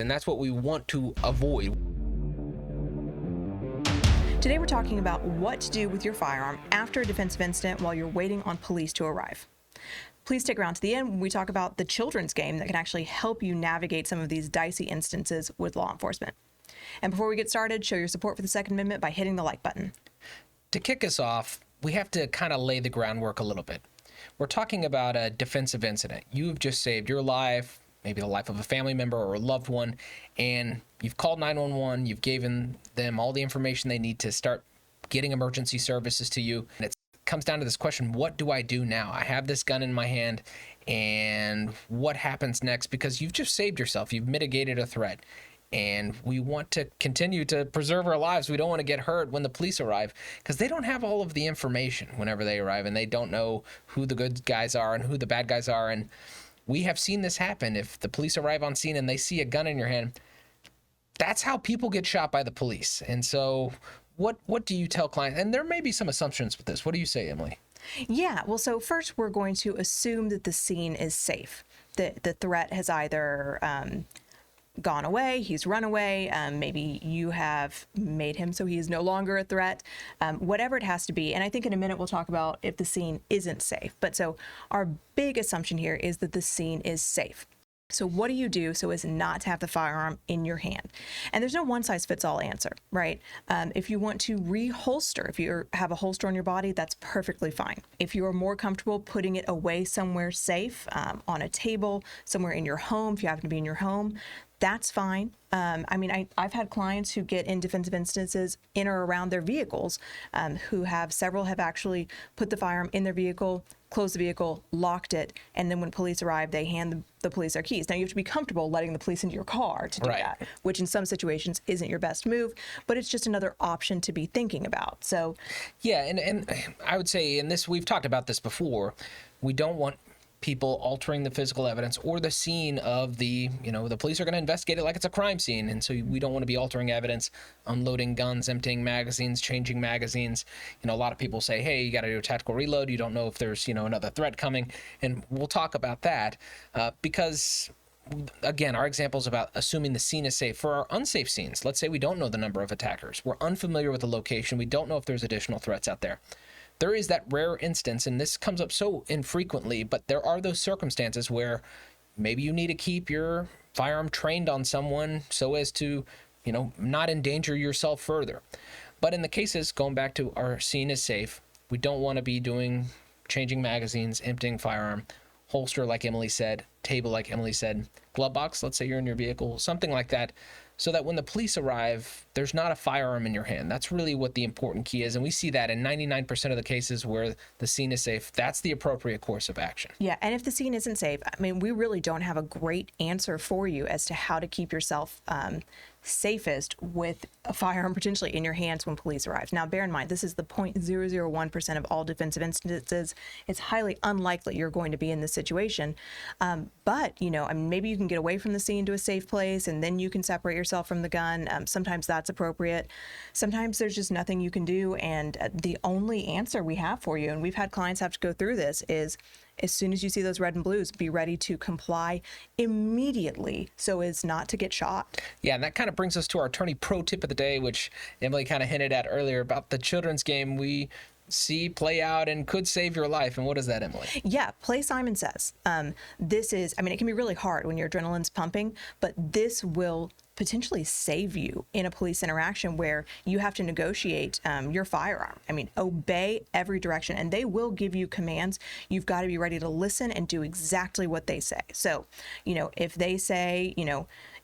And that's what we want to avoid. Today we're talking about what to do with your firearm after a defensive incident while you're waiting on police to arrive. Please stick around to the end when we talk about the children's game that can actually help you navigate some of these dicey instances with law enforcement. And before we get started, show your support for the Second Amendment by hitting the like button. To kick us off, we have to kind of lay the groundwork a little bit. We're talking about a defensive incident. You've just saved your life, maybe the life of a family member or a loved one, and you've called 911, you've given them all the information they need to start getting emergency services to you. And it comes down to this question, what do I do now? I have this gun in my hand, and what happens next? Because you've just saved yourself, you've mitigated a threat. And we want to continue to preserve our lives. We don't want to get hurt when the police arrive because they don't have all of the information whenever they arrive, and they don't know who the good guys are and who the bad guys are. And we have seen this happen. If the police arrive on scene and they see a gun in your hand, that's how people get shot by the police. And so what do you tell clients? And there may be some assumptions with this. What do you say, Emily? Yeah, well, so first we're going to assume that the scene is safe. The threat has either gone away, he's run away, maybe you have made him so he is no longer a threat, whatever it has to be. And I think in a minute we'll talk about if the scene isn't safe. But so our big assumption here is that the scene is safe. So what do you do so as not to have the firearm in your hand? And there's no one-size-fits-all answer, right? If you want to reholster, if you have a holster on your body, that's perfectly fine. If you are more comfortable putting it away somewhere safe, on a table, somewhere in your home, if you happen to be in your home, that's fine. I've had clients who get in defensive instances in or around their vehicles, several have actually put the firearm in their vehicle, closed the vehicle, locked it, and then when police arrive, they hand the police their keys. Now, you have to be comfortable letting the police into your car to do that, which in some situations isn't your best move, but it's just another option to be thinking about. So, yeah, and I would say, and this, we've talked about this before, we don't want people altering the physical evidence or the scene of the police are going to investigate it like it's a crime scene. And so we don't want to be altering evidence, unloading guns, emptying magazines, changing magazines. A lot of people say, hey, you got to do a tactical reload. You don't know if there's, another threat coming. And we'll talk about that because, again, our examples about assuming the scene is safe. For our unsafe scenes, let's say we don't know the number of attackers. We're unfamiliar with the location. We don't know if there's additional threats out there. There is that rare instance, and this comes up so infrequently, but there are those circumstances where maybe you need to keep your firearm trained on someone so as to, not endanger yourself further. But in the cases, going back to our scene is safe, we don't want to be changing magazines, emptying firearm, holster like Emily said, table like Emily said, glove box, let's say you're in your vehicle, something like that, so that when the police arrive, there's not a firearm in your hand. That's really what the important key is. And we see that in 99% of the cases where the scene is safe, that's the appropriate course of action. Yeah, and if the scene isn't safe, we really don't have a great answer for you as to how to keep yourself safest with a firearm potentially in your hands when police arrive. Now, bear in mind, this is the 0.001% of all defensive instances. It's highly unlikely you're going to be in this situation. But, maybe you can get away from the scene to a safe place and then you can separate yourself from the gun. Sometimes that's appropriate. Sometimes there's just nothing you can do. And the only answer we have for you, and we've had clients have to go through this, is as soon as you see those red and blues, be ready to comply immediately so as not to get shot. Yeah, and that kind of brings us to our attorney pro tip of the day, which Emily kind of hinted at earlier about the children's game we see play out and could save your life. And what is that, Emily? Yeah, play Simon Says. This is, it can be really hard when your adrenaline's pumping, but this will potentially save you in a police interaction where you have to negotiate your firearm. Obey every direction, and they will give you commands. You've got to be ready to listen and do exactly what they say. So, if they say,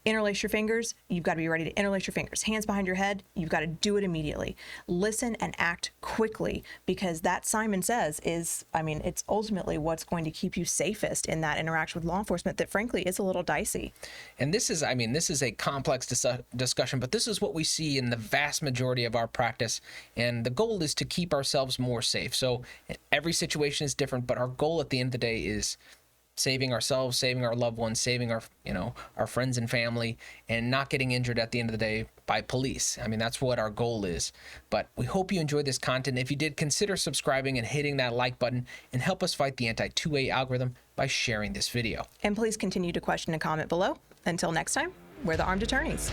interlace your fingers, you've got to be ready to interlace your fingers. Hands behind your head, you've got to do it immediately. Listen and act quickly, because that Simon Says is, it's ultimately what's going to keep you safest in that interaction with law enforcement that frankly is a little dicey. And this is a complex discussion, but this is what we see in the vast majority of our practice. And the goal is to keep ourselves more safe. So every situation is different, but our goal at the end of the day is saving ourselves, saving our loved ones, saving our friends and family, and not getting injured at the end of the day by police. That's what our goal is. But we hope you enjoyed this content. If you did, consider subscribing and hitting that like button and help us fight the anti-2A algorithm by sharing this video. And please continue to question and comment below. Until next time. we're the armed attorneys.